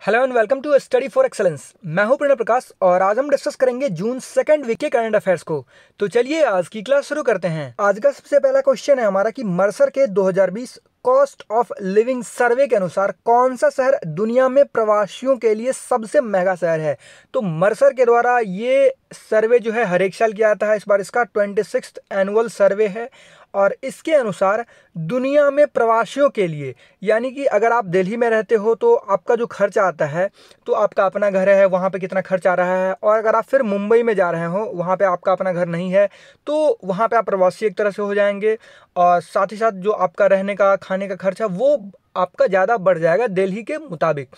Hello and welcome to study for excellence. मैं हूं प्रणव प्रकाश और आज हम डिस्कस करेंगे जून सेकंड वीक के करंट अफेयर्स को। तो चलिए आज की क्लास शुरू करते हैं। आज का सबसे पहला क्वेश्चन है हमारा कि मर्सर के 2020 कॉस्ट ऑफ लिविंग सर्वे के अनुसार कौन सा शहर दुनिया में प्रवासियों के लिए सबसे महंगा शहर है। तो मर्सर के द्वारा ये सर्वे जो है हर एक साल किया जाता है। इस बार इसका 26th एनुअल सर्वे है और इसके अनुसार दुनिया में प्रवासियों के लिए, यानी कि अगर आप दिल्ली में रहते हो तो आपका जो खर्च आता है, तो आपका अपना घर है वहाँ पे कितना खर्च आ रहा है, और अगर आप फिर मुंबई में जा रहे हो वहाँ पे आपका अपना घर नहीं है तो वहाँ पे आप प्रवासी एक तरह से हो जाएंगे। और साथ ही साथ जो आपका रहने का खाने का खर्च है वो आपका ज़्यादा बढ़ जाएगा दिल्ली के मुताबिक।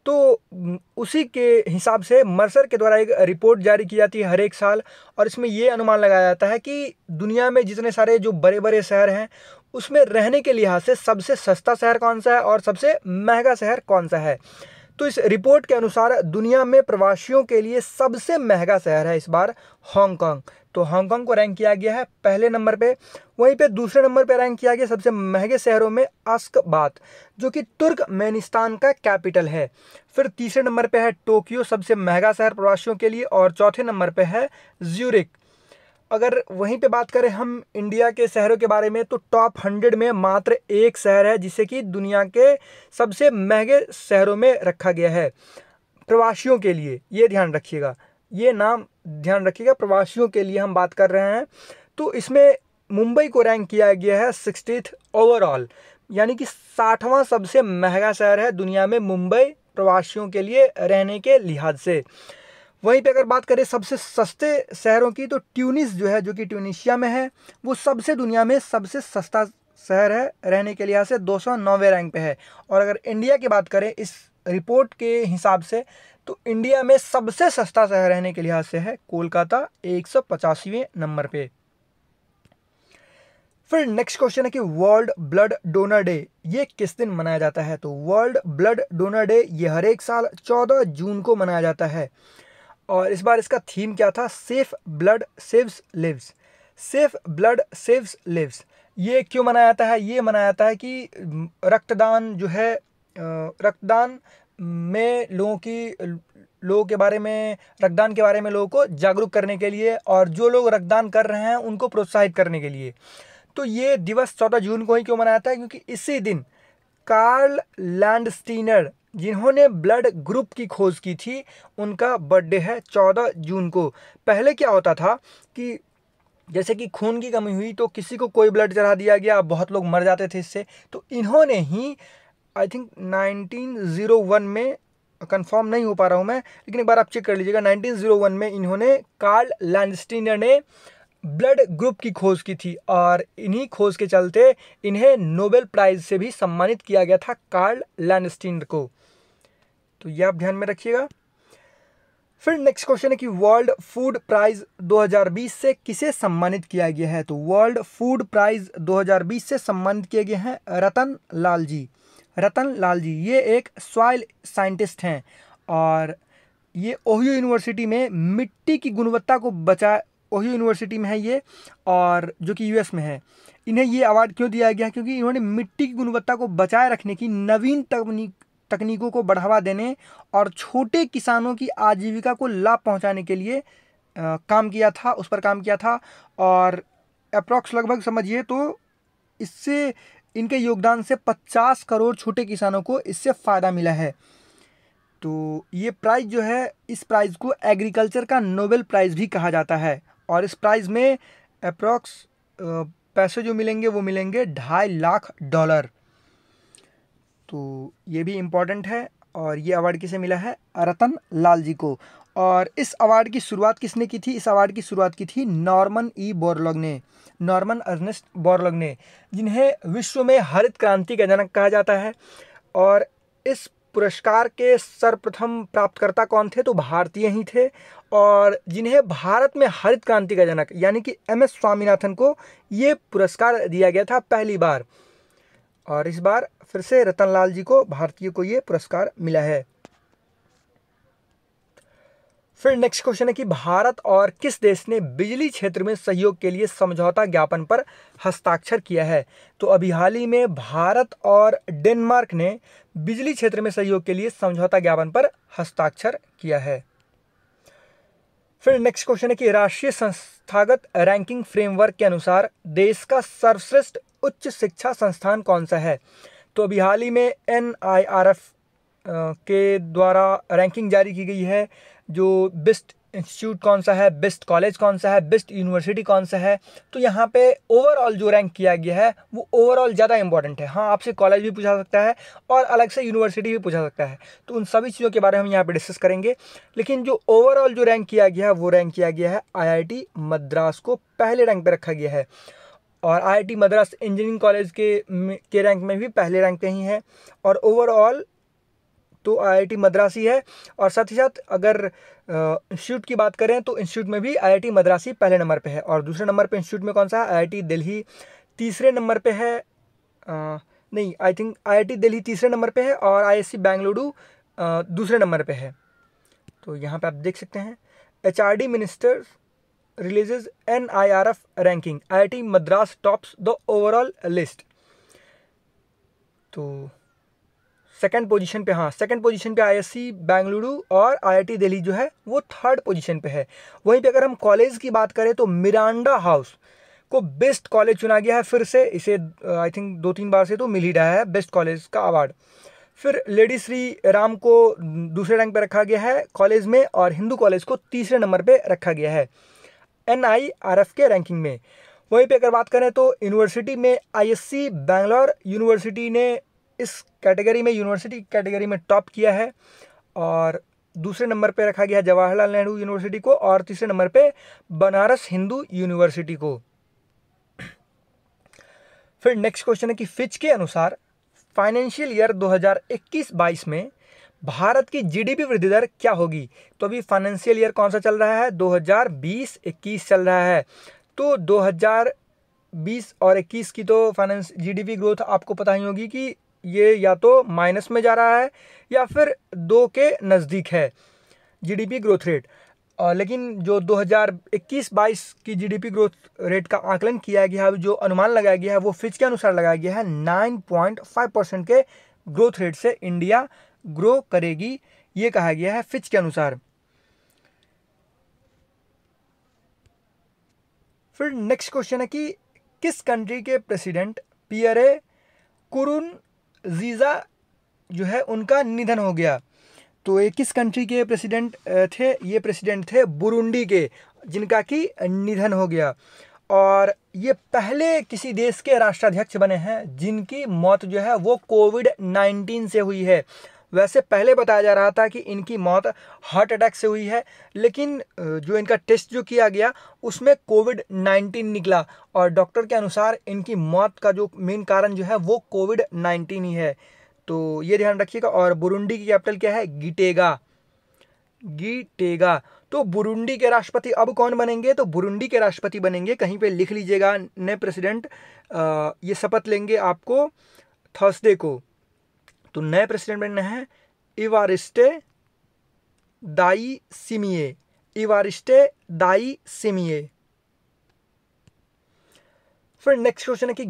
तो उसी के हिसाब से मर्सर के द्वारा एक रिपोर्ट जारी की जाती है हर एक साल, और इसमें ये अनुमान लगाया जाता है कि दुनिया में जितने सारे जो बड़े बड़े शहर हैं उसमें रहने के लिहाज से सबसे सस्ता शहर कौन सा है और सबसे महंगा शहर कौन सा है। तो इस रिपोर्ट के अनुसार दुनिया में प्रवासियों के लिए सबसे महंगा शहर है इस बार हांगकांग। तो हांगकांग को रैंक किया गया है पहले नंबर पे। वहीं पे दूसरे नंबर पे रैंक किया गया सबसे महंगे शहरों में अश्गाबाद, जो कि तुर्कमेनिस्तान का कैपिटल है। फिर तीसरे नंबर पे है टोक्यो, सबसे महंगा शहर प्रवासियों के लिए, और चौथे नंबर पे है ज्यूरिक। अगर वहीं पे बात करें हम इंडिया के शहरों के बारे में, तो टॉप 100 में मात्र एक शहर है जिसे कि दुनिया के सबसे महंगे शहरों में रखा गया है प्रवासियों के लिए। ये ध्यान रखिएगा, ये नाम ध्यान रखिएगा, प्रवासियों के लिए हम बात कर रहे हैं। तो इसमें मुंबई को रैंक किया गया है 60th ओवरऑल, यानी कि 60वां सबसे महंगा शहर है दुनिया में मुंबई प्रवासियों के लिए रहने के लिहाज से। वहीं पे अगर बात करें सबसे सस्ते शहरों की, तो ट्यूनिस जो है, जो कि ट्यूनिशिया में है, वो सबसे दुनिया में सबसे सस्ता शहर है रहने के लिहाज से, 209वें रैंक पे है। और अगर इंडिया की बात करें इस रिपोर्ट के हिसाब से, तो इंडिया में सबसे सस्ता शहर रहने के लिहाज से है कोलकाता, 185वें नंबर पे। फिर नेक्स्ट क्वेश्चन है कि वर्ल्ड ब्लड डोनर डे ये किस दिन मनाया जाता है। तो वर्ल्ड ब्लड डोनर डे ये हर एक साल 14 जून को मनाया जाता है, और इस बार इसका थीम क्या था, safe blood saves lives. Safe blood saves lives ये क्यों मनाया जाता है? ये मनाया जाता है कि रक्तदान जो है, रक्तदान में लोगों के बारे में, रक्तदान के बारे में लोगों को जागरूक करने के लिए, और जो लोग रक्तदान कर रहे हैं उनको प्रोत्साहित करने के लिए। तो ये दिवस 14 जून को ही क्यों मनाया जाता है? क्योंकि इसी दिन कार्ल लैंडस्टीनर, जिन्होंने ब्लड ग्रुप की खोज की थी, उनका बर्थडे है 14 जून को। पहले क्या होता था कि जैसे कि खून की कमी हुई तो किसी को कोई ब्लड चढ़ा दिया गया, बहुत लोग मर जाते थे इससे। तो इन्होंने ही आई थिंक 1901 में, कंफर्म नहीं हो पा रहा हूँ मैं, लेकिन एक बार आप चेक कर लीजिएगा, 1901 में इन्होंने, कार्ल लैंडस्टीनर ने ब्लड ग्रुप की खोज की थी, और इन्हीं खोज के चलते इन्हें नोबेल प्राइज से भी सम्मानित किया गया था कार्ल लैंडस्टीनर को। तो ये आप ध्यान में रखिएगा। फिर नेक्स्ट क्वेश्चन है कि वर्ल्ड फूड प्राइज 2020 से किसे सम्मानित किया गया है। तो वर्ल्ड फूड प्राइज 2020 से सम्मानित किए गए हैं रतन लाल जी। रतन लाल जी ये एक सॉइल साइंटिस्ट हैं, और ये ओहियो यूनिवर्सिटी में मिट्टी की गुणवत्ता को ओहियो यूनिवर्सिटी में है ये, और जो कि यूएस में है। इन्हें ये अवार्ड क्यों दिया गया? क्योंकि इन्होंने मिट्टी की गुणवत्ता को बचाए रखने की नवीन तकनीकों को बढ़ावा देने और छोटे किसानों की आजीविका को लाभ पहुंचाने के लिए काम किया था, उस पर काम किया था। और अप्रॉक्स लगभग समझिए तो इससे, इनके योगदान से 50 करोड़ छोटे किसानों को इससे फ़ायदा मिला है। तो ये प्राइज़ जो है, इस प्राइज़ को एग्रीकल्चर का नोबेल प्राइज़ भी कहा जाता है, और इस प्राइज़ में अप्रॉक्स पैसे जो मिलेंगे वो मिलेंगे $2.5 लाख। तो ये भी इम्पॉर्टेंट है, और ये अवार्ड किसे मिला है? रतन लाल जी को। और इस अवार्ड की शुरुआत किसने की थी? इस अवार्ड की शुरुआत की थी नॉर्मन बोरलॉग ने, नॉर्मन अर्नेस्ट बोरलॉग ने, जिन्हें विश्व में हरित क्रांति का जनक कहा जाता है। और इस पुरस्कार के सर्वप्रथम प्राप्तकर्ता कौन थे? तो भारतीय ही थे, और जिन्हें भारत में हरित क्रांति का जनक यानी कि MS स्वामीनाथन को ये पुरस्कार दिया गया था पहली बार, और इस बार फिर से रतन लाल जी को, भारतीय को, ये पुरस्कार मिला है। फिर नेक्स्ट क्वेश्चन है कि भारत और किस देश ने बिजली क्षेत्र में सहयोग के लिए समझौता ज्ञापन पर हस्ताक्षर किया है? तो अभी हाल ही में भारत और डेनमार्क ने बिजली क्षेत्र में सहयोग के लिए समझौता ज्ञापन पर हस्ताक्षर किया है। फिर नेक्स्ट क्वेश्चन है कि राष्ट्रीय संस्थागत रैंकिंग फ्रेमवर्क के अनुसार देश का सर्वश्रेष्ठ उच्च शिक्षा संस्थान कौन सा है? तो अभी हाल ही में NIRF के द्वारा रैंकिंग जारी की गई है, जो बेस्ट इंस्टीट्यूट कौन सा है, बेस्ट कॉलेज कौन सा है, बेस्ट यूनिवर्सिटी कौन सा है। तो यहाँ पे ओवरऑल जो रैंक किया गया है वो ओवरऑल ज़्यादा इंपॉर्टेंट है। हाँ, आपसे कॉलेज भी पूछा सकता है और अलग से यूनिवर्सिटी भी पूछा सकता है, तो उन सभी चीज़ों के बारे में हम यहाँ पे डिस्कस करेंगे। लेकिन जो ओवरऑल जो रैंक किया गया है वो रैंक किया गया है IIT मद्रास को पहले रैंक पर रखा गया है, और IIT मद्रास इंजीनियरिंग कॉलेज के रैंक में भी पहले रैंक पे ही है, और ओवरऑल तो IIT मद्रास ही है। और साथ ही साथ अगर इंस्टीट्यूट की बात करें तो इंस्टीट्यूट में भी IIT मद्रास ही पहले नंबर पे है, और दूसरे नंबर पे इंस्टीट्यूट में कौन सा है? IIT दिल्ली। तीसरे नंबर पे है नहीं, आई थिंक IIT दिल्ली तीसरे नंबर पे है और ISC बेंगलुरु दूसरे नंबर पे है। तो यहाँ पे आप देख सकते हैं HRD minister releases NIRF ranking, IIT Madras tops the overall list. तो सेकंड पोजीशन पे, हाँ सेकंड पोजीशन पे ISC बेंगलुरु और IIT दिल्ली जो है वो थर्ड पोजीशन पे है। वहीं पे अगर हम कॉलेज की बात करें तो मिरांडा हाउस को बेस्ट कॉलेज चुना गया है फिर से, इसे आई थिंक 2-3 बार से तो मिल ही रहा है बेस्ट कॉलेज का अवार्ड। फिर लेडी श्री राम को दूसरे रैंक पे रखा गया है कॉलेज में, और हिंदू कॉलेज को तीसरे नंबर पे रखा गया है NIRF के रैंकिंग में। वहीं पे अगर बात करें तो यूनिवर्सिटी में ISC बेंगलोर यूनिवर्सिटी ने इस कैटेगरी में, यूनिवर्सिटी कैटेगरी में टॉप किया है, और दूसरे नंबर पे रखा गया है जवाहरलाल नेहरू यूनिवर्सिटी को, और तीसरे नंबर पे बनारस हिंदू यूनिवर्सिटी को। फिर नेक्स्ट क्वेश्चन है कि फिच के अनुसार फाइनेंशियल ईयर 2021-22 में भारत की GDP वृद्धि दर क्या होगी? तो अभी फाइनेंशियल ईयर कौन सा चल रहा है? 2020-21 चल रहा है। तो 2020 और 21 की तो फाइनेंस GDP ग्रोथ आपको पता ही होगी कि ये या तो माइनस में जा रहा है या फिर 2 के नज़दीक है GDP ग्रोथ रेट। लेकिन जो 2021-22 की GDP ग्रोथ रेट का आकलन किया गया है, जो अनुमान लगाया गया है वो फिच के अनुसार लगाया गया है 9.5% के ग्रोथ रेट से इंडिया ग्रो करेगी, ये कहा गया है फिच के अनुसार। फिर नेक्स्ट क्वेश्चन है कि किस कंट्री के प्रेसिडेंट पियरे नकुरुनजीजा जो है उनका निधन हो गया? तो ये किस कंट्री के प्रेसिडेंट थे? ये प्रेसिडेंट थे बुरुंडी के, जिनका कि निधन हो गया, और ये पहले किसी देश के राष्ट्राध्यक्ष बने हैं जिनकी मौत जो है वो COVID-19 से हुई है। वैसे पहले बताया जा रहा था कि इनकी मौत हार्ट अटैक से हुई है, लेकिन जो इनका टेस्ट जो किया गया उसमें COVID-19 निकला, और डॉक्टर के अनुसार इनकी मौत का जो मेन कारण जो है वो COVID-19 ही है। तो ये ध्यान रखिएगा। और बुरुंडी की कैपिटल क्या है? गिटेगा। तो बुरुंडी के राष्ट्रपति अब कौन बनेंगे? तो बुरुंडी के राष्ट्रपति बनेंगे, कहीं पे लिख लीजिएगा, नए प्रेसिडेंट ये शपथ लेंगे आपको थर्सडे को। तो नए प्रेसिडेंट बनना है इवारिस्टे दाई फिर नेक्स्ट क्वेश्चन है कि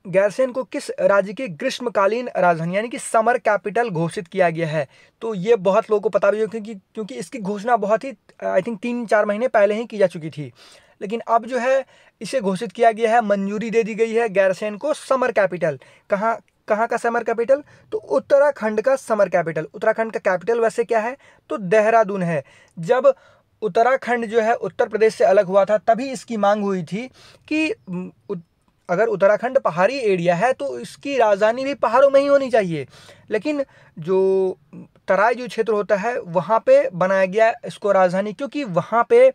गैरसेन को किस राज्य की ग्रीष्मकालीन राजधानी यानी कि समर कैपिटल घोषित किया गया है? तो ये बहुत लोगों को पता भी होगा क्योंकि इसकी घोषणा बहुत ही आई थिंक 3-4 महीने पहले ही की जा चुकी थी, लेकिन अब जो है इसे घोषित किया गया है, मंजूरी दे दी गई है गैरसेन को समर कैपिटल। कहाँ का समर कैपिटल? तो उत्तराखंड का समर कैपिटल। उत्तराखंड का कैपिटल वैसे क्या है? तो देहरादून है। जब उत्तराखंड जो है उत्तर प्रदेश से अलग हुआ था तभी इसकी मांग हुई थी कि अगर उत्तराखंड पहाड़ी एरिया है तो इसकी राजधानी भी पहाड़ों में ही होनी चाहिए, लेकिन जो तराई जो क्षेत्र होता है वहाँ पे बनाया गया इसको राजधानी, क्योंकि वहाँ पे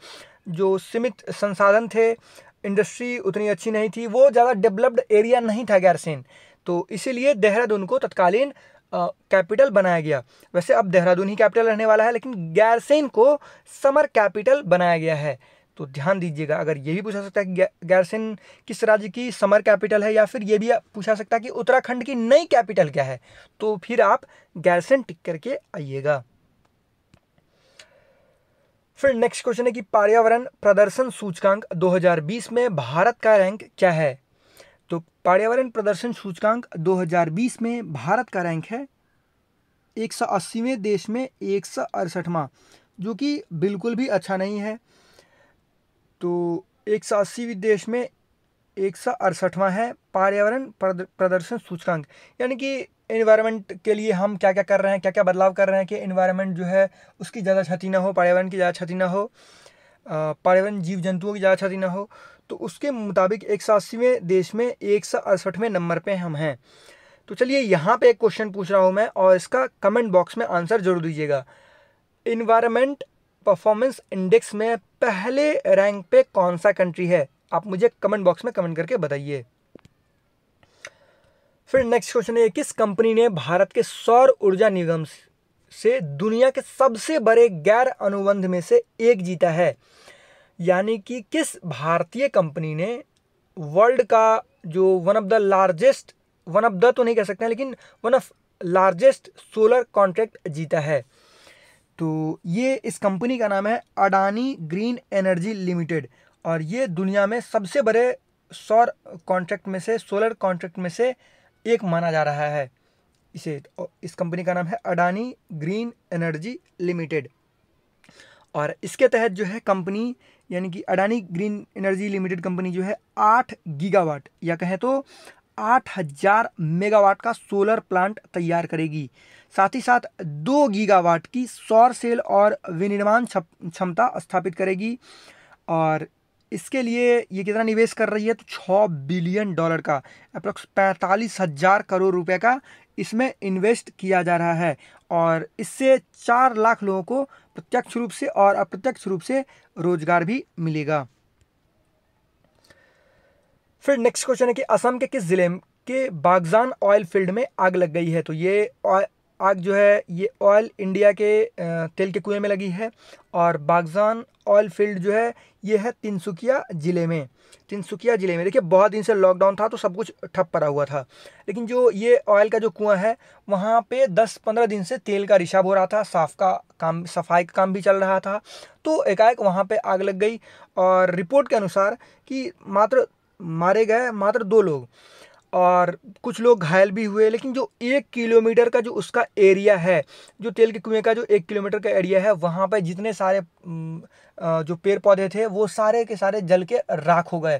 जो सीमित संसाधन थे, इंडस्ट्री उतनी अच्छी नहीं थी, वो ज़्यादा डेवलप्ड एरिया नहीं था गैरसेन, तो इसीलिए देहरादून को तत्कालीन कैपिटल बनाया गया। वैसे अब देहरादून ही कैपिटल रहने वाला है, लेकिन गैरसेन को समर कैपिटल बनाया गया है। तो ध्यान दीजिएगा, अगर ये भी पूछा सकता है कि गैरसेन किस राज्य की समर कैपिटल है, या फिर ये भी पूछा सकता है कि उत्तराखंड की नई कैपिटल क्या है, तो फिर आप गैरसेन टिक करके आइएगा। फिर नेक्स्ट क्वेश्चन है कि पर्यावरण प्रदर्शन सूचकांक 2020 में भारत का रैंक क्या है। तो पर्यावरण प्रदर्शन सूचकांक 2020 में भारत का रैंक है 180वें देश में 168वां, जो कि बिल्कुल भी अच्छा नहीं है। तो 180वें देश में 168वां है पर्यावरण प्रदर्शन सूचकांक, यानी कि एनवायरनमेंट के लिए हम क्या क्या कर रहे हैं, क्या क्या बदलाव कर रहे हैं कि एनवायरनमेंट जो है उसकी ज़्यादा क्षति ना हो, पर्यावरण की ज़्यादा क्षति ना हो, पर्यावरण जीव जंतुओं की ज़्यादा क्षति ना हो। तो उसके मुताबिक 180वें देश में 168वें नंबर पे हम हैं। तो चलिए यहाँ पे एक क्वेश्चन पूछ रहा हूँ मैं, और इसका कमेंट बॉक्स में आंसर जरूर दीजिएगा। इन्वायरमेंट परफॉर्मेंस इंडेक्स में पहले रैंक पे कौन सा कंट्री है? आप मुझे कमेंट बॉक्स में कमेंट करके बताइए। फिर नेक्स्ट क्वेश्चन है, किस कंपनी ने भारत के सौर ऊर्जा निगम से दुनिया के सबसे बड़े गैर अनुबंध में से एक जीता है? यानी कि किस भारतीय कंपनी ने वर्ल्ड का जो one of the largest, one of the तो नहीं कह सकते हैं, लेकिन one of largest solar contract जीता है? तो ये इस कंपनी का नाम है अडानी ग्रीन एनर्जी लिमिटेड, और ये दुनिया में सबसे बड़े सौर कॉन्ट्रैक्ट में से, सोलर कॉन्ट्रैक्ट में से एक माना जा रहा है इसे। इस कंपनी का नाम है अडानी ग्रीन एनर्जी लिमिटेड, और इसके तहत जो है कंपनी, यानी कि Adani green energy limited company जो है 8 गीगावाट या कहें तो 8000 मेगावाट का सोलर प्लांट तैयार करेगी। साथ ही साथ 2 गीगावाट की सौर सेल और विनिर्माण क्षमता स्थापित करेगी। और इसके लिए ये कितना निवेश कर रही है? तो $6 बिलियन का, अप्रोक्स 45,000 करोड़ रुपए का इसमें इन्वेस्ट किया जा रहा है, और इससे 4 लाख लोगों को प्रत्यक्ष रूप से और अप्रत्यक्ष रूप से रोजगार भी मिलेगा। फिर नेक्स्ट क्वेश्चन है कि असम के किस जिले के बागजान ऑयल फील्ड में आग लग गई है? तो ये आग जो है ये ऑयल इंडिया के तेल के कुएं में लगी है, और बागजान ऑयल फील्ड जो है ये है तिनसुकिया ज़िले में। तिनसुकिया ज़िले में देखिए, बहुत दिन से लॉकडाउन था तो सब कुछ ठप पड़ा हुआ था, लेकिन जो ये ऑयल का जो कुआं है वहाँ पे 10-15 दिन से तेल का रिसाव हो रहा था, सफाई का काम भी चल रहा था। तो एकाएक वहाँ पे आग लग गई, और रिपोर्ट के अनुसार कि मारे गए मात्र 2 लोग, और कुछ लोग घायल भी हुए। लेकिन जो 1 किलोमीटर का जो उसका एरिया है, जो तेल के कुएं का जो 1 किलोमीटर का एरिया है, वहाँ पर जितने सारे जो पेड़ पौधे थे वो सारे के सारे जल के राख हो गए,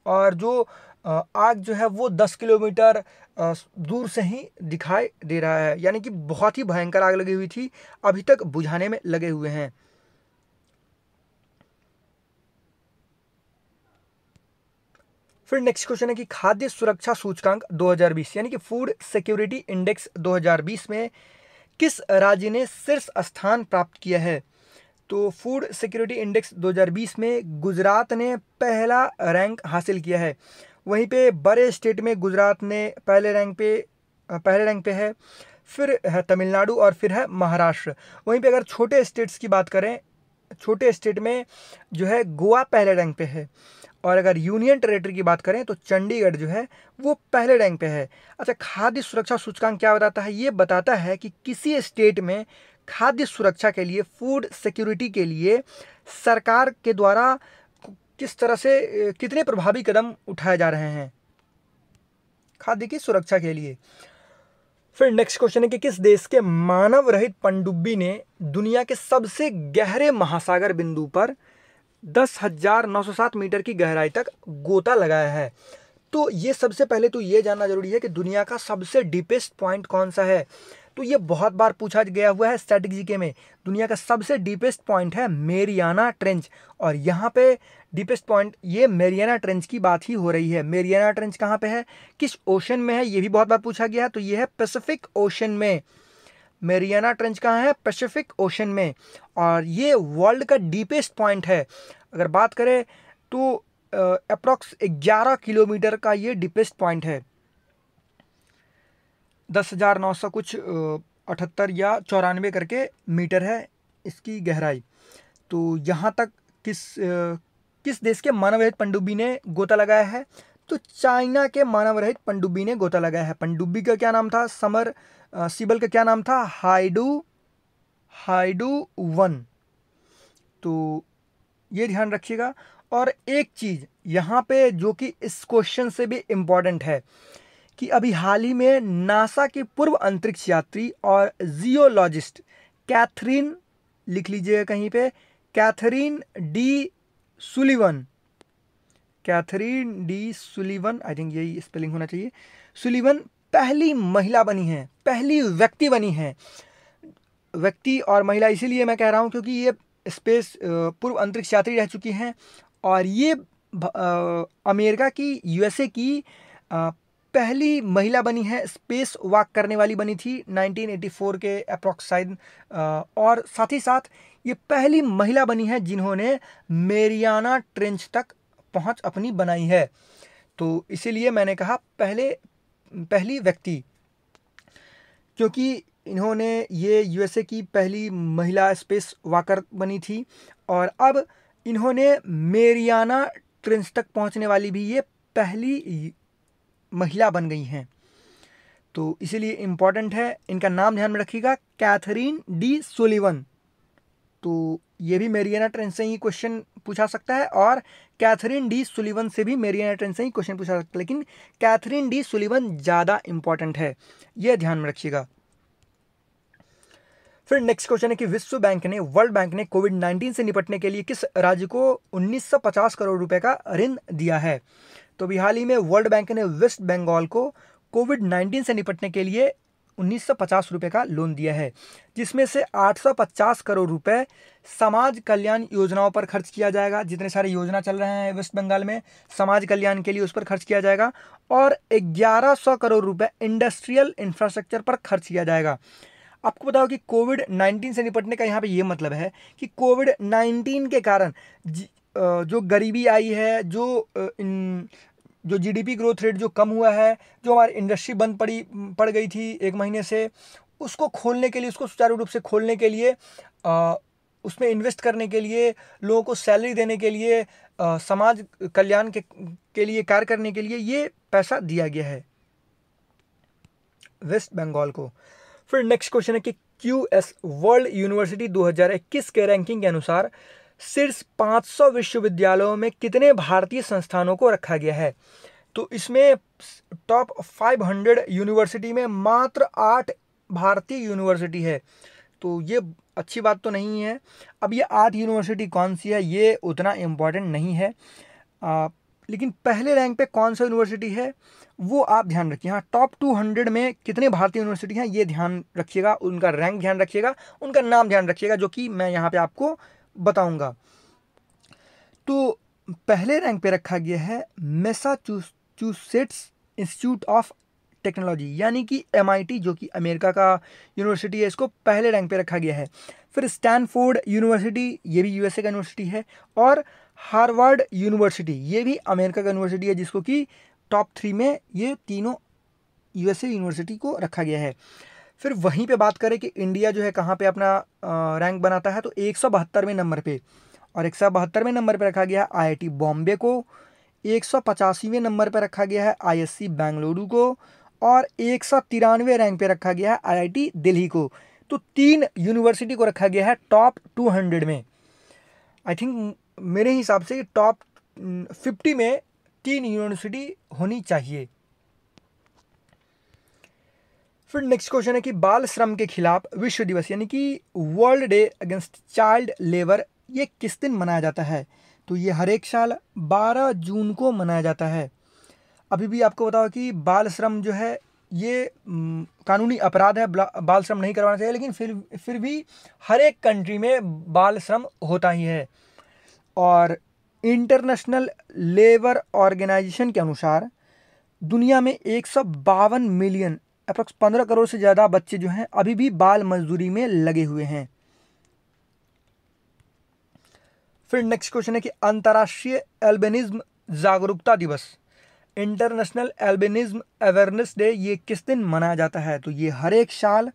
और जो आग जो है वो 10 किलोमीटर दूर से ही दिखाई दे रहा है। यानी कि बहुत ही भयंकर आग लगी हुई थी, अभी तक बुझाने में लगे हुए हैं। फिर नेक्स्ट क्वेश्चन है कि खाद्य सुरक्षा सूचकांक 2020 यानी कि फूड सिक्योरिटी इंडेक्स 2020 में किस राज्य ने शीर्ष स्थान प्राप्त किया है? तो फूड सिक्योरिटी इंडेक्स 2020 में गुजरात ने पहला रैंक हासिल किया है। वहीं पे बड़े स्टेट में गुजरात ने पहले रैंक पे है, फिर है तमिलनाडु, और फिर है महाराष्ट्र। वहीं पे अगर छोटे स्टेट्स की बात करें, छोटे स्टेट में जो है गोवा पहले रैंक पे है, और अगर यूनियन टेरेटरी की बात करें तो चंडीगढ़ जो है वो पहले रैंक पे है। अच्छा, खाद्य सुरक्षा सूचकांक क्या बताता है? ये बताता है कि किसी स्टेट में खाद्य सुरक्षा के लिए, फूड सिक्योरिटी के लिए सरकार के द्वारा किस तरह से कितने प्रभावी कदम उठाए जा रहे हैं खाद्य की सुरक्षा के लिए। फिर नेक्स्ट क्वेश्चन है कि किस देश के मानव रहित पनडुब्बी ने दुनिया के सबसे गहरे महासागर बिंदु पर 10,907 मीटर की गहराई तक गोता लगाया है? तो ये सबसे पहले तो ये जानना जरूरी है कि दुनिया का सबसे डीपेस्ट पॉइंट कौन सा है। तो ये बहुत बार पूछा गया हुआ है स्टैटिक जीके में। दुनिया का सबसे डीपेस्ट पॉइंट है मेरियाना ट्रेंच, और यहाँ पे डीपेस्ट पॉइंट ये मेरियाना ट्रेंच की बात ही हो रही है। मेरियाना ट्रेंच कहाँ पे है, किस ओशन में है, ये भी बहुत बार पूछा गया है। तो ये है पैसिफिक ओशन में। मेरियाना ट्रेंच कहाँ है? पैसिफिक ओशन में, और ये वर्ल्ड का डीपेस्ट पॉइंट है। अगर बात करें तो अप्रॉक्स 11 किलोमीटर का ये डीपेस्ट पॉइंट है। 10,900 कुछ 78 या 94 करके मीटर है इसकी गहराई। तो यहाँ तक किस देश के मानव रहित पनडुब्बी ने गोता लगाया है? तो चाइना के मानव रहित पनडुब्बी ने गोता लगाया है। पनडुब्बी का क्या नाम था? सिबल का क्या नाम था? हाइडू 1। तो ये ध्यान रखिएगा। और एक चीज़ यहाँ पे जो कि इस क्वेश्चन से भी इम्पॉर्टेंट है कि अभी हाल ही में नासा की पूर्व अंतरिक्ष यात्री और जियोलॉजिस्ट कैथरीन, लिख लीजिएगा कहीं पे, Catherine D Sullivan, Catherine D Sullivan, I think यही स्पेलिंग होना चाहिए, सुलिवन पहली महिला बनी है, पहली व्यक्ति बनी है। व्यक्ति और महिला इसीलिए मैं कह रहा हूँ क्योंकि ये स्पेस पूर्व अंतरिक्ष यात्री रह चुकी हैं और ये अमेरिका की, यूएसए की पहली महिला बनी है, स्पेस वॉक करने वाली बनी थी 1984 के अप्रॉक्स शायद। और साथ ही साथ ये पहली महिला बनी है जिन्होंने मेरियाना ट्रेंच तक पहुंच अपनी बनाई है। तो इसीलिए मैंने कहा पहली व्यक्ति, क्योंकि इन्होंने ये यूएसए की पहली महिला स्पेस वॉकर बनी थी और अब इन्होंने मेरियाना ट्रेंच तक पहुंचने वाली भी ये पहली महिला बन गई हैं। तो इसीलिए इम्पॉर्टेंट है, इनका नाम ध्यान में रखिएगा, कैथरीन डी सुलिवन। तो ये भी मेरियाना ट्रेंच से ही क्वेश्चन पूछा सकता है और कैथरीन डी सुलिवन से भी मेरियाना ट्रेंच से ही क्वेश्चन पूछा सकता है, लेकिन कैथरीन डी सुलिवन ज़्यादा इंपॉर्टेंट है, यह ध्यान में रखिएगा। फिर नेक्स्ट क्वेश्चन है कि वर्ल्ड बैंक ने कोविड-19 से निपटने के लिए किस राज्य को 1950 करोड़ रुपए का ऋण दिया है? तो अभी हाल ही में वर्ल्ड बैंक ने वेस्ट बंगाल को कोविड-19 से निपटने के लिए 1950 रुपए का लोन दिया है, जिसमें से 850 करोड़ रुपए समाज कल्याण योजनाओं पर खर्च किया जाएगा। जितने सारे योजना चल रहे हैं वेस्ट बंगाल में समाज कल्याण के लिए, उस पर खर्च किया जाएगा। और 1100 करोड़ रुपए इंडस्ट्रियल इंफ्रास्ट्रक्चर पर खर्च किया जाएगा। आपको बताओ कि कोविड-19 से निपटने का यहाँ पे ये मतलब है कि कोविड-19 के कारण जो गरीबी आई है, जो जीडीपी ग्रोथ रेट जो कम हुआ है, जो हमारी इंडस्ट्री बंद पड़ गई थी 1 महीने से, उसको खोलने के लिए, उसको सुचारू रूप से खोलने के लिए, उसमें इन्वेस्ट करने के लिए, लोगों को सैलरी देने के लिए, समाज कल्याण के लिए कार्य करने के लिए ये पैसा दिया गया है वेस्ट बंगाल को। फिर नेक्स्ट क्वेश्चन है कि क्यूएस वर्ल्ड यूनिवर्सिटी 2021 के रैंकिंग के अनुसार शीर्ष 500 विश्वविद्यालयों में कितने भारतीय संस्थानों को रखा गया है? तो इसमें टॉप 500 यूनिवर्सिटी में मात्र 8 भारतीय यूनिवर्सिटी है। तो ये अच्छी बात तो नहीं है। अब ये 8 यूनिवर्सिटी कौन सी है ये उतना इम्पोर्टेंट नहीं है, लेकिन पहले रैंक पे कौन सा यूनिवर्सिटी है वो आप ध्यान रखिए। हाँ, टॉप 200 में कितने भारतीय यूनिवर्सिटी हैं ये ध्यान रखिएगा, उनका रैंक ध्यान रखिएगा, उनका नाम ध्यान रखिएगा, जो कि मैं यहाँ पे आपको बताऊंगा। तो पहले रैंक पे रखा गया है मैसाचुसेट्स इंस्टीट्यूट ऑफ टेक्नोलॉजी, यानी कि MIT, जो कि अमेरिका का यूनिवर्सिटी है, इसको पहले रैंक पे रखा गया है। फिर स्टैनफोर्ड यूनिवर्सिटी, ये भी यूएसए का यूनिवर्सिटी है, और हार्वर्ड यूनिवर्सिटी, ये भी अमेरिका का यूनिवर्सिटी है, जिसको कि टॉप 3 में ये तीनों यूएसए यूनिवर्सिटी को रखा गया है। फिर वहीं पे बात करें कि इंडिया जो है कहाँ पे अपना रैंक बनाता है, तो 172वें नंबर पे, और 172वें नंबर पे रखा गया है IIT बॉम्बे को, 185वें नंबर पे रखा गया है ISC बेंगलुरु को, और 193वें रैंक पे रखा गया है IIT दिल्ली को। तो 3 यूनिवर्सिटी को रखा गया है टॉप 200 में। आई थिंक मेरे हिसाब से टॉप 50 में 3 यूनिवर्सिटी होनी चाहिए। फिर नेक्स्ट क्वेश्चन है कि बाल श्रम के खिलाफ विश्व दिवस, यानी कि world day against child labour, ये किस दिन मनाया जाता है? तो ये हर एक साल 12 जून को मनाया जाता है। अभी भी आपको बताओ कि बाल श्रम जो है ये कानूनी अपराध है, बाल श्रम नहीं करवाना चाहिए, लेकिन फिर भी हर एक कंट्री में बाल श्रम होता ही है। और इंटरनेशनल लेबर ऑर्गेनाइजेशन के अनुसार दुनिया में 152 मिलियन, अप्रॉक्स 15 करोड़ से ज़्यादा बच्चे जो हैं अभी भी बाल मजदूरी में लगे हुए हैं। फिर नेक्स्ट क्वेश्चन है कि अंतर्राष्ट्रीय एल्बिनिज्म जागरूकता दिवस, इंटरनेशनल एल्बिनिज्म अवेयरनेस डे, ये किस दिन मनाया जाता है? तो ये हर एक साल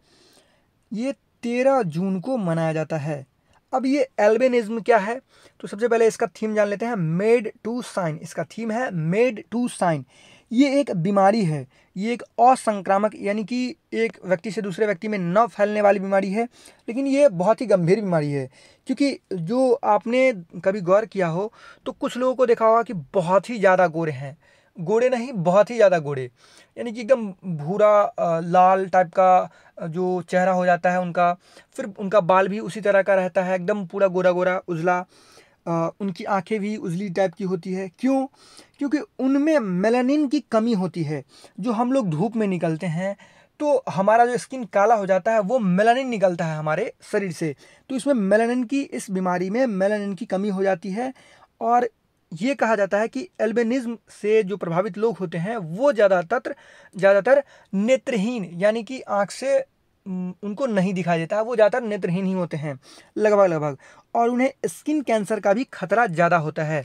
ये 13 जून को मनाया जाता है। अब ये एल्बिनिज्म क्या है? तो सबसे पहले इसका थीम जान लेते हैं, मेड टू साइन। इसका थीम है मेड टू साइन, ये एक बीमारी है, ये एक असंक्रामक यानी कि एक व्यक्ति से दूसरे व्यक्ति में न फैलने वाली बीमारी है, लेकिन ये बहुत ही गंभीर बीमारी है। क्योंकि जो आपने कभी गौर किया हो तो कुछ लोगों को देखा होगा कि बहुत ही ज़्यादा गोरे हैं, गोरे नहीं बहुत ही ज़्यादा गोरे, यानी कि एकदम भूरा लाल टाइप का जो चेहरा हो जाता है उनका, फिर उनका बाल भी उसी तरह का रहता है, एकदम पूरा गोरा गोरा उजला। उनकी आंखें भी उजली टाइप की होती है। क्यों? क्योंकि उनमें मेलानिन की कमी होती है। जो हम लोग धूप में निकलते हैं तो हमारा जो स्किन काला हो जाता है वो मेलानिन निकलता है हमारे शरीर से, तो इसमें मेलानिन की, इस बीमारी में मेलानिन की कमी हो जाती है। और ये कहा जाता है कि एल्बिनिज्म से जो प्रभावित लोग होते हैं वो ज़्यादातर नेत्रहीन, यानी कि आँख से उनको नहीं दिखाई देता है, वो ज़्यादातर नेत्रहीन ही होते हैं लगभग, और उन्हें स्किन कैंसर का भी खतरा ज़्यादा होता है।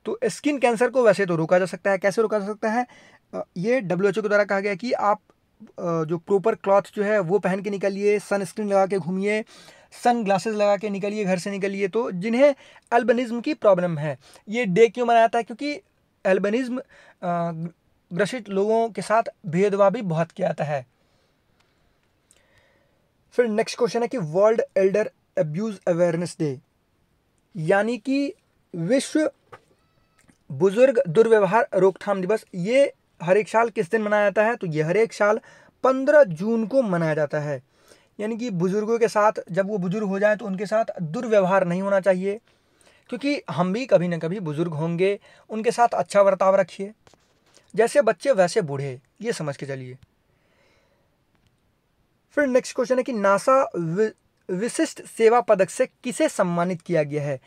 तो स्किन कैंसर को वैसे तो रोका जा सकता है। कैसे रोका जा सकता है? ये WHO के द्वारा कहा गया कि आप जो प्रॉपर क्लॉथ जो है वो पहन के निकलिए, सनस्क्रीन लगा के घूमिए, सन ग्लासेस लगा के निकलिए, घर से निकलिए। तो जिन्हें एल्बिनिज्म की प्रॉब्लम है, ये डे क्यों मनाया जाता है? क्योंकि एल्बिनिज्म ग्रसित लोगों के साथ भेदभाव भी बहुत किया जाता है। फिर नेक्स्ट क्वेश्चन है कि world Elder abuse awareness day, यानी कि विश्व बुजुर्ग दुर्व्यवहार रोकथाम दिवस, ये हर एक साल किस दिन मनाया जाता है? तो ये हर एक साल 15 जून को मनाया जाता है। यानी कि बुजुर्गों के साथ, जब वो बुजुर्ग हो जाए तो उनके साथ दुर्व्यवहार नहीं होना चाहिए, क्योंकि हम भी कभी ना कभी बुजुर्ग होंगे। उनके साथ अच्छा बर्ताव रखिए, जैसे बच्चे वैसे बूढ़े, ये समझ के चलिए। फिर नेक्स्ट क्वेश्चन है कि नासा विशिष्ट सेवा पदक से किसे सम्मानित किया गया है?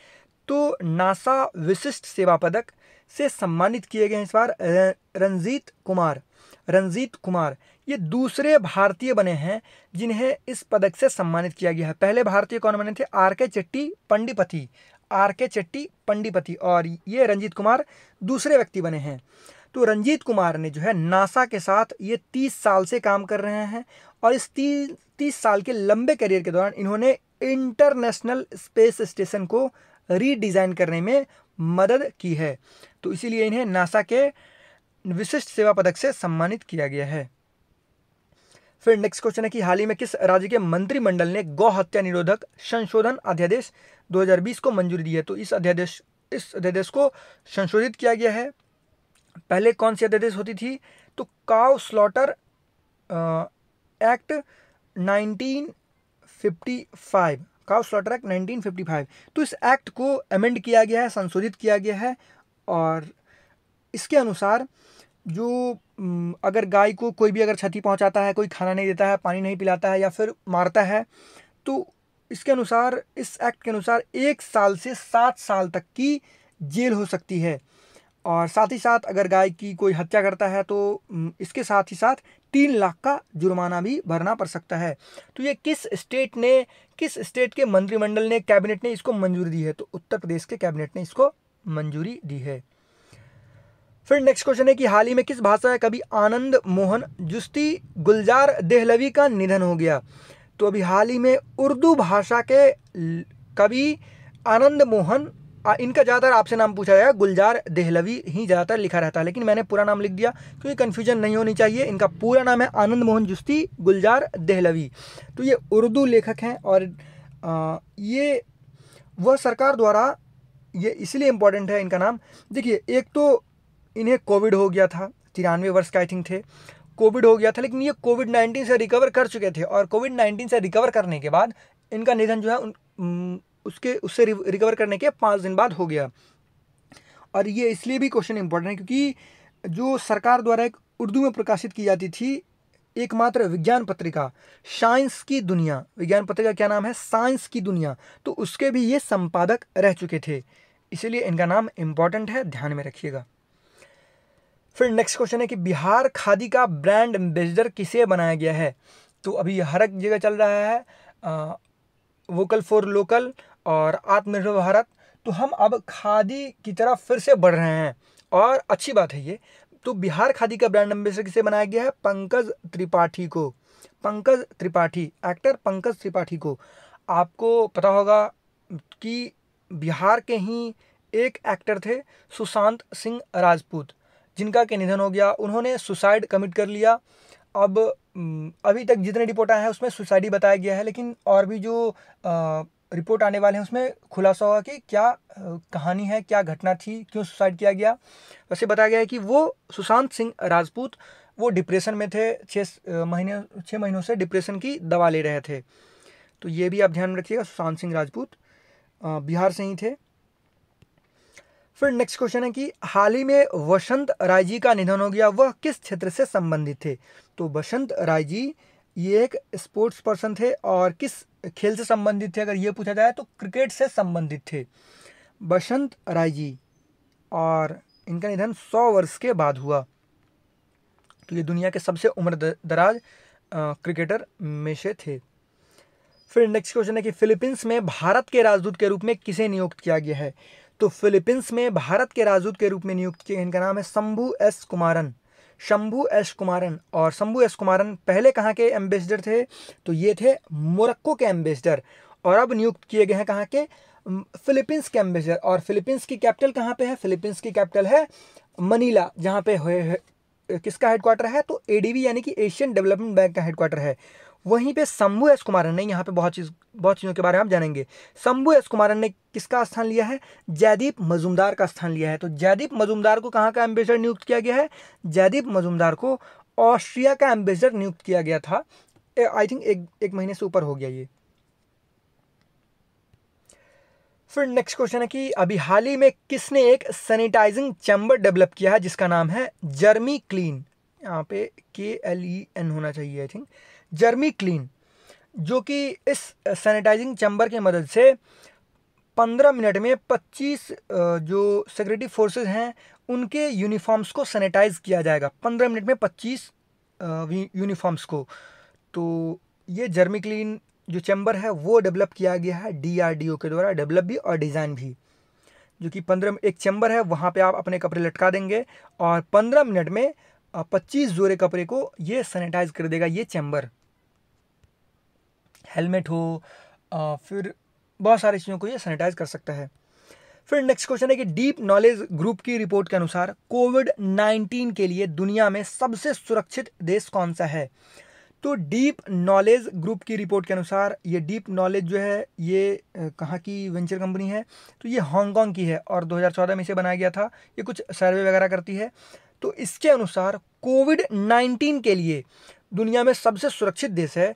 तो नासा विशिष्ट सेवा पदक से सम्मानित किए गए इस बार रंजीत कुमार ये दूसरे भारतीय बने हैं जिन्हें इस पदक से सम्मानित किया गया है। पहले भारतीय कौन बने थे? आर के चट्टी पंडिपति, और ये रंजीत कुमार दूसरे व्यक्ति बने हैं। तो रंजीत कुमार ने जो है नासा के साथ ये 30 साल से काम कर रहे हैं, और इस 30 साल के लंबे करियर के दौरान इन्होंने इंटरनेशनल स्पेस स्टेशन को रीडिज़ाइन करने में मदद की है। तो इसीलिए इन्हें नासा के विशिष्ट सेवा पदक से सम्मानित किया गया है। फिर नेक्स्ट क्वेश्चन है कि हाल ही में किस राज्य के मंत्रिमंडल ने गौ हत्या निरोधक संशोधन अध्यादेश 2020 को मंजूरी दी है? तो इस अध्यादेश को संशोधित किया गया है। पहले कौन सी अध्यादेश होती थी? तो cow slaughter act 1955, cow slaughter act 1955। तो इस एक्ट को अमेंड किया गया है, संशोधित किया गया है, और इसके अनुसार जो अगर गाय को कोई भी अगर क्षति पहुंचाता है, कोई खाना नहीं देता है, पानी नहीं पिलाता है या फिर मारता है, तो इसके अनुसार, इस एक्ट के अनुसार 1 साल से 7 साल तक की जेल हो सकती है। और साथ ही साथ अगर गाय की कोई हत्या करता है तो इसके साथ ही साथ 3 लाख का जुर्माना भी भरना पड़ सकता है। तो ये किस स्टेट के मंत्रिमंडल ने, कैबिनेट ने इसको मंजूरी दी है? तो उत्तर प्रदेश के कैबिनेट ने इसको मंजूरी दी है। फिर नेक्स्ट क्वेश्चन है कि हाल ही में किस भाषा के कवि आनंद मोहन जुस्ती गुलजार देहलवी का निधन हो गया? तो अभी हाल ही में उर्दू भाषा के कवि आनंद मोहन, इनका ज़्यादातर आपसे नाम पूछा जाएगा, गुलजार देहलवी ही ज़्यादातर लिखा रहता है, लेकिन मैंने पूरा नाम लिख दिया क्योंकि कन्फ्यूजन नहीं होनी चाहिए। इनका पूरा नाम है आनंद मोहन जुस्ती गुलजार देहलवी। तो ये उर्दू लेखक हैं, और ये वह सरकार द्वारा, ये इसलिए इम्पोर्टेंट है इनका नाम। देखिए, एक तो इन्हें कोविड हो गया था, 93 वर्ष का आई थिंक थे, कोविड हो गया था, लेकिन ये कोविड-19 से रिकवर कर चुके थे, और कोविड-19 से रिकवर करने के बाद इनका निधन जो है उससे रिकवर करने के 5 दिन बाद हो गया। और ये इसलिए भी क्वेश्चन इंपॉर्टेंट है क्योंकि जो सरकार द्वारा एक उर्दू में प्रकाशित की जाती थी एकमात्र विज्ञान पत्रिका, साइंस की दुनिया, विज्ञान पत्रिका क्या नाम है? साइंस की दुनिया, तो उसके भी ये संपादक रह चुके थे, इसलिए इनका नाम इंपॉर्टेंट है, ध्यान में रखिएगा। फिर नेक्स्ट क्वेश्चन है कि बिहार खादी का ब्रांड एम्बेसडर किसे बनाया गया है? तो अभी हर एक जगह चल रहा है वोकल फॉर लोकल और आत्मनिर्भर भारत, तो हम अब खादी की तरफ फिर से बढ़ रहे हैं, और अच्छी बात है ये। तो बिहार खादी का ब्रांड एम्बेसडर किसे बनाया गया है? पंकज त्रिपाठी को, एक्टर पंकज त्रिपाठी को। आपको पता होगा कि बिहार के ही एक एक्टर थे सुशांत सिंह राजपूत, जिनका कि निधन हो गया, उन्होंने सुसाइड कमिट कर लिया। अब अभी तक जितने रिपोर्ट आए हैं उसमें सुसाइड ही बताया गया है, लेकिन और भी जो रिपोर्ट आने वाले हैं उसमें खुलासा होगा कि क्या कहानी है, क्या घटना थी, क्यों सुसाइड किया गया। वैसे बताया गया है कि वो सुशांत सिंह राजपूत वो डिप्रेशन में थे, 6 महीनों से डिप्रेशन की दवा ले रहे थे। तो ये भी आप ध्यान में रखिएगा, सुशांत सिंह राजपूत बिहार से ही थे। फिर नेक्स्ट क्वेश्चन है कि हाल ही में वसंत राय जी का निधन हो गया, वह किस क्षेत्र से संबंधित थे। तो वसंत राय जी ये एक स्पोर्ट्स पर्सन थे और किस खेल से संबंधित थे, अगर ये पूछा जाए तो क्रिकेट से संबंधित थे वसंत राय जी, और इनका निधन 100 वर्ष के बाद हुआ। तो ये दुनिया के सबसे उम्र दराज क्रिकेटर में से थे। फिर नेक्स्ट क्वेश्चन है कि फिलीपींस में भारत के राजदूत के रूप में किसे नियुक्त किया गया है। तो फिलीपींस में भारत के राजदूत के रूप में नियुक्त किए, इनका नाम है शंभू एस कुमारन। शंभू एस कुमारन, और शंभू एस कुमारन पहले कहाँ के एम्बेसडर थे, तो ये थे मोरक्को के एम्बेसडर, और अब नियुक्त किए गए हैं कहाँ के, फिलीपींस के एम्बेसडर। और फिलीपींस की कैपिटल कहाँ पे है, फिलीपींस की कैपिटल है मनीला, जहाँ पे किसका हेडक्वार्टर है, तो एडीबी यानी कि एशियन डेवलपमेंट बैंक का हेडक्वार्टर है। वहीं पे शंभू एस कुमारन ने, यहाँ पे बहुत चीज़ों के बारे में आप जानेंगे, शंभू एस कुमारन ने किसका स्थान लिया है, जयदीप मजूमदार का स्थान लिया है। तो जयदीप मजूमदार को कहाँ का एम्बेसडर नियुक्त किया गया है, जयदीप मजूमदार को ऑस्ट्रिया का एम्बेसडर नियुक्त किया गया था। आई थिंक एक महीने से ऊपर हो गया ये। फिर नेक्स्ट क्वेश्चन है कि अभी हाल ही में किसने एक सैनिटाइजिंग चैम्बर डेवलप किया है जिसका नाम है जर्मी क्लीन, यहाँ पे KLEN होना चाहिए आई थिंक, जर्मी क्लीन, जो कि इस सैनिटाइजिंग चैम्बर की मदद से 15 मिनट में 25 जो सिक्योरिटी फोर्सेस हैं उनके यूनिफॉर्म्स को सैनिटाइज किया जाएगा, 15 मिनट में 25 यूनिफॉर्म्स को। तो ये जर्मी क्लीन जो चैम्बर है वो डेवलप किया गया है DRDO के द्वारा, डेवलप भी और डिज़ाइन भी, जो कि 15 एक चैम्बर है, वहाँ पे आप अपने कपड़े लटका देंगे और 15 मिनट में 25 जोड़े कपड़े को ये सैनिटाइज कर देगा ये चैम्बर। हेलमेट हो, फिर बहुत सारी चीज़ों को ये सैनिटाइज कर सकता है। फिर नेक्स्ट क्वेश्चन है कि डीप नॉलेज ग्रुप की रिपोर्ट के अनुसार कोविड-19 के लिए दुनिया में सबसे सुरक्षित देश कौन सा है। तो डीप नॉलेज ग्रुप की रिपोर्ट के अनुसार ये डीप नॉलेज जो है ये कहाँ की वेंचर कंपनी है, तो ये हांगकांग की है और 2014 में इसे बनाया गया था। ये कुछ सर्वे वगैरह करती है। तो इसके अनुसार कोविड-19 के लिए दुनिया में सबसे सुरक्षित देश है।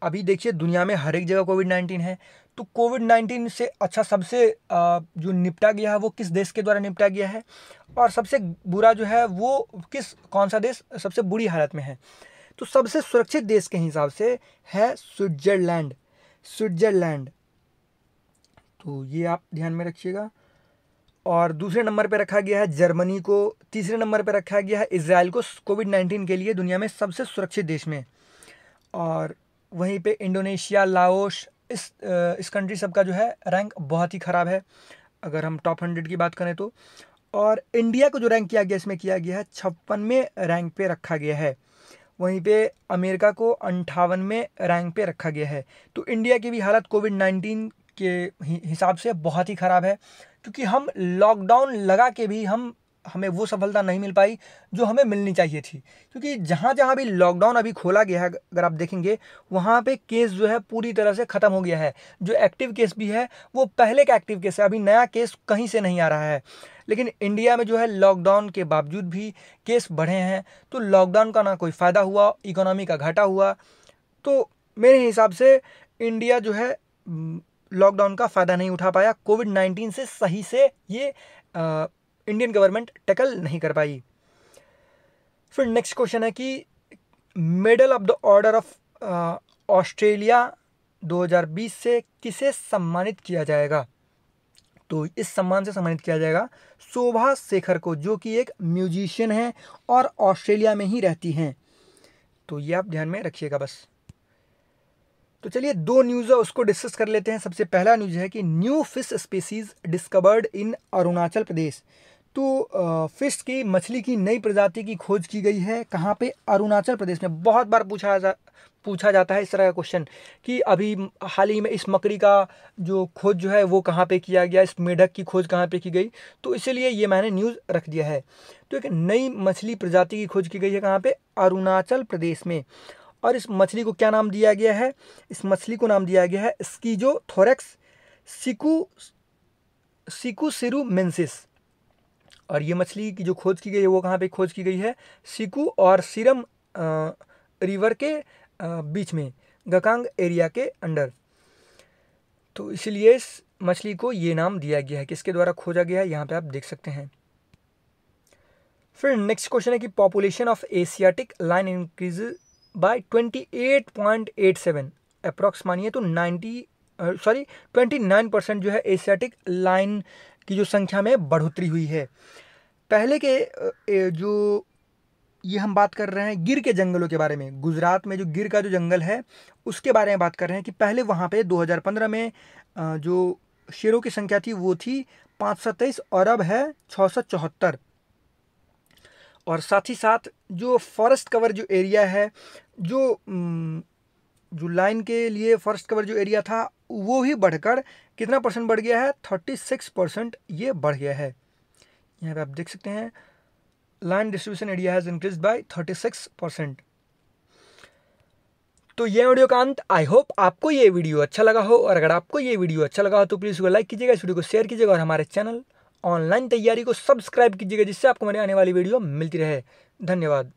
अभी देखिए दुनिया में हर एक जगह कोविड-19 है, तो कोविड-19 से अच्छा सबसे जो निपटा गया है वो किस देश के द्वारा निपटा गया है, और सबसे बुरा जो है वो कौन सा देश सबसे बुरी हालत में है। तो सबसे सुरक्षित देश के हिसाब से है स्विट्जरलैंड। तो ये आप ध्यान में रखिएगा। और दूसरे नंबर पे रखा गया है जर्मनी को, तीसरे नंबर पे रखा गया है इजराइल को कोविड-19 के लिए दुनिया में सबसे सुरक्षित देश में। और वहीं पे इंडोनेशिया, लाओस, इस कंट्री सबका जो है रैंक बहुत ही ख़राब है अगर हम टॉप 100 की बात करें तो। और इंडिया को जो रैंक किया गया इसमें किया गया है 56वें रैंक पे रखा गया है। वहीं पे अमेरिका को 58वें रैंक पे रखा गया है। तो इंडिया की भी हालत कोविड-19 के हिसाब से बहुत ही ख़राब है, क्योंकि हम लॉकडाउन लगा के भी हमें वो सफलता नहीं मिल पाई जो हमें मिलनी चाहिए थी। क्योंकि जहाँ जहाँ भी लॉकडाउन अभी खोला गया है अगर आप देखेंगे वहाँ पे केस जो है पूरी तरह से ख़त्म हो गया है। जो एक्टिव केस भी है वो पहले का एक्टिव केस है, अभी नया केस कहीं से नहीं आ रहा है। लेकिन इंडिया में जो है लॉकडाउन के बावजूद भी केस बढ़े हैं। तो लॉकडाउन का ना कोई फ़ायदा हुआ, इकोनॉमी का घाटा हुआ। तो मेरे हिसाब से इंडिया जो है लॉकडाउन का फ़ायदा नहीं उठा पाया, कोविड-19 से सही से ये इंडियन गवर्नमेंट टैकल नहीं कर पाई। फिर नेक्स्ट क्वेश्चन है कि medal of the order of Australia 2020 से किसे सम्मानित किया जाएगा। तो इस सम्मान से सम्मानित किया जाएगा शोभा शेखर को, जो कि एक म्यूजिशियन हैं और ऑस्ट्रेलिया में ही रहती हैं। तो ये आप ध्यान में रखिएगा बस। तो चलिए 2 न्यूज़ है उसको डिस्कस कर लेते हैं। सबसे पहला न्यूज़ है कि new fish species discovered in Arunachal Pradesh. तो फिश की मछली की नई प्रजाति की खोज की गई है कहाँ पे? अरुणाचल प्रदेश में। बहुत बार पूछा जाता है इस तरह का क्वेश्चन कि अभी हाल ही में इस मकड़ी का जो खोज जो है वो कहाँ पे किया गया, इस मेढक की खोज कहाँ पे की गई, तो इसीलिए ये मैंने न्यूज़ रख दिया है। तो एक नई मछली प्रजाति की खोज की गई है कहाँ पे? अरुणाचल प्रदेश में। और इस मछली को क्या नाम दिया गया है? इस मछली को नाम दिया गया है स्कीजोथोरैक्स सिकुसिरुमेंसिस। और ये मछली की जो खोज की गई है वो कहाँ पे खोज की गई है? सिकु और सिरम रिवर के बीच में, गकांग एरिया के अंडर। तो इसलिए इस मछली को ये नाम दिया गया है। किसके द्वारा खोजा गया है यहाँ पे आप देख सकते हैं। फिर नेक्स्ट क्वेश्चन है कि population of Asiatic lion increase by 28.87 approx मानिए तो 29% जो है एशियाटिक लाइन की जो संख्या में बढ़ोतरी हुई है। पहले के जो ये हम बात कर रहे हैं गिर के जंगलों के बारे में। गुजरात में जो गिर का जो जंगल है उसके बारे में बात कर रहे हैं कि पहले वहाँ पे 2015 में जो शेरों की संख्या थी वो थी 523 और अब है 674। और साथ ही साथ जो फॉरेस्ट कवर जो एरिया है, जो लाइन के लिए फॉरेस्ट कवर जो एरिया था वो ही बढ़कर कितना परसेंट बढ़ गया है? 36% ये बढ़ गया है। यहाँ पे आप देख सकते हैं land distribution area has increase by 36%। तो ये वीडियो का अंत। आई होप आपको ये वीडियो अच्छा लगा हो, और अगर आपको ये वीडियो अच्छा लगा हो तो प्लीज़ इसको लाइक कीजिएगा, इस वीडियो को शेयर कीजिएगा और हमारे चैनल ऑनलाइन तैयारी को सब्सक्राइब कीजिएगा जिससे आपको मेरी आने वाली वीडियो मिलती रहे। धन्यवाद।